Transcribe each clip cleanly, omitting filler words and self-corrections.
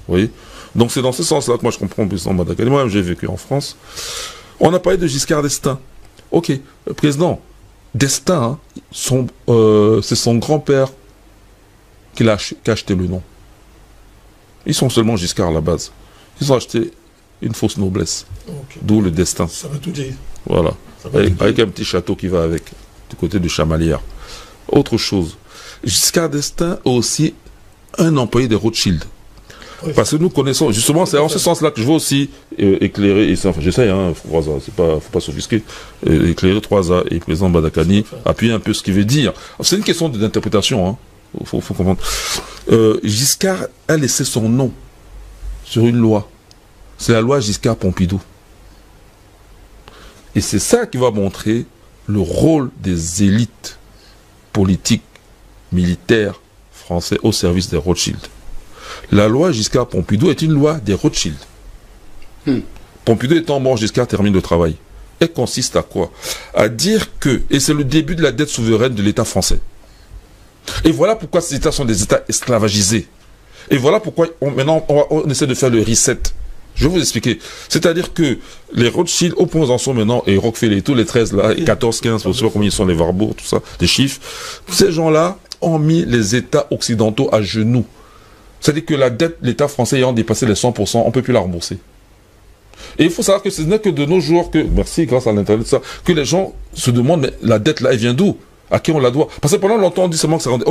Vous voyez? Donc c'est dans ce sens-là que moi je comprends le président Madakani. Moi-même j'ai vécu en France. On a parlé de Giscard d'Estaing. Ok, président d'Estaing, c'est son grand-père qui a acheté le nom. Ils sont seulement Giscard à la base. Ils ont acheté une fausse noblesse. Okay. D'où le destin. Ça veut tout dire. Voilà. Avec un petit château qui va avec, du côté de Chamalières. Autre chose. Giscard d'Estaing est aussi un employé de Rothschild. Oui. Parce que nous connaissons, justement, c'est en ce sens-là que je veux aussi éclairer, et enfin, j'essaie, hein, faut pas s'offusquer, éclairer 3A et le président Badakani, appuyer un peu ce qu'il veut dire. C'est une question d'interprétation, hein. Faut comprendre. Giscard a laissé son nom sur une loi. C'est la loi Giscard-Pompidou. Et c'est ça qui va montrer le rôle des élites politiques, militaires, français au service des Rothschild. La loi Giscard-Pompidou est une loi des Rothschild. Pompidou étant mort, Giscard termine le travail. Elle consiste à quoi? À dire que, et c'est le début de la dette souveraine de l'État français. Et voilà pourquoi ces États sont des États esclavagisés. Et voilà pourquoi maintenant on essaie de faire le reset. Je vais vous expliquer. C'est-à-dire que les Rothschild, au point où ils en sont maintenant, et Rockefeller, tous les 13 là, 14, 15, je ne sais pas combien ils sont les Warburg, tout ça, les chiffres, ces gens-là ont mis les États occidentaux à genoux. C'est-à-dire que la dette, l'État français ayant dépassé les 100%, on ne peut plus la rembourser. Et il faut savoir que ce n'est que de nos jours que, merci, grâce à l'Internet, ça, que les gens se demandent, mais la dette là, elle vient d'où? À qui on la doit? Parce que pendant longtemps, on dit seulement que ça rendait...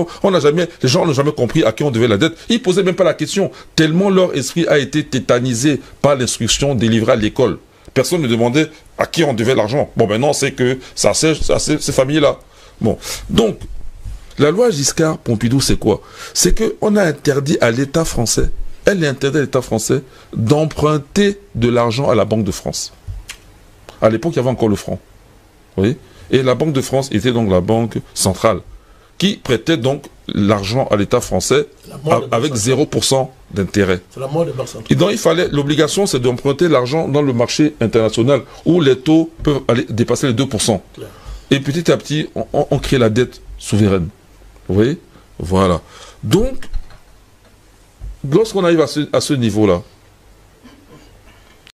les gens n'ont jamais compris à qui on devait la dette. Ils posaient même pas la question, tellement leur esprit a été tétanisé par l'instruction délivrée à l'école. Personne ne demandait à qui on devait l'argent. Bon, maintenant, c'est que ça c'est ces familles-là. Bon. Donc, la loi Giscard-Pompidou, c'est quoi? C'est qu'on a interdit à l'État français, elle interdit à l'État français d'emprunter de l'argent à la Banque de France. À l'époque, il y avait encore le franc. Vous voyez? Et la Banque de France était donc la banque centrale, qui prêtait donc l'argent à l'État français avec 0% d'intérêt. C'est la mort des banques centrales. Et donc l'obligation c'est d'emprunter l'argent dans le marché international, où les taux peuvent aller dépasser les 2%. Claire. Et petit à petit, on crée la dette souveraine. Vous voyez? Voilà. Donc, lorsqu'on arrive à ce niveau-là,